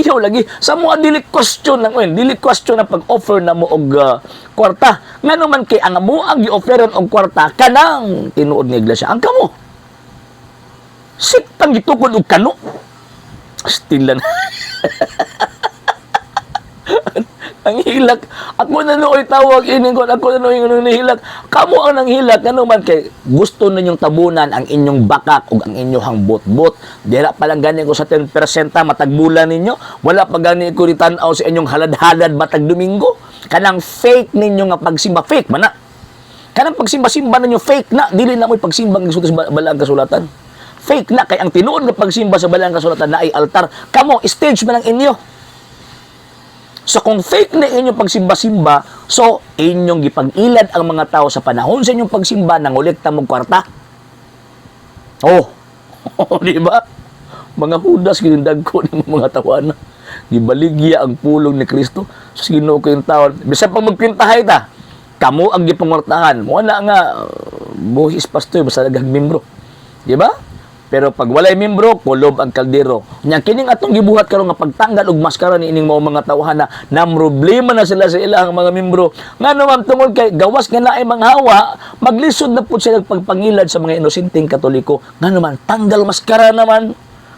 ayaw lagi sa mga dili question na pag-offer na mo og kwarta. Ngano man kay ang mo ang gi-offeron og kwarta kanang tinuod nga iglesia ang kamo. Siktang gitukod og kano. Stilan. Ang hilak, ako na nooy tawag iningon, ako na nooy nihilak. Kamo ang nanghilak, ano man kay gusto ninyong tabunan ang inyong bakak ug ang inyong bot-bot. Dira pa lang gani ko sa 10% matagbulan ninyo. Wala pa gani ko ritanaw sa inyong halad-halad matag Domingo. Kanang fake ninyo nga pagsimba, fake man na. Kanang pagsimba-simba ninyo fake na, dili na mo'y pagsimba ng sa balaang kasulatan. Fake na kay ang tinuod nga pagsimba sa balaang kasulatan na ay altar. Kamo stage man ang inyo. So kung fake na inyong pagsimba-simba, so inyong gipag-ilad ang mga tao sa panahon sa inyong pagsimba nang ngolekta mong kwarta. Oh, di ba? Mga hudas ginindag ko ng mga tawana. Gibaligya ang pulong ni Kristo. So Ginoo ko yung taon. Bisan pag magpintahay ta, kamo ang gipangortahan. Wala nga buhis pastoy basta nagmembro. Di ba? Pero pag walay membro, kulob ang kaldero. Nya kining atong gibuhat karon nga pagtanggal og maskara ni ining mga tawhana na problema na sila sa ilang mga membro. Ngano man tungod kay gawas nga naay manghawa, maglisod na pud sila pagpangilad sa mga inosenteng Katoliko. Ngano man tanggal maskara naman.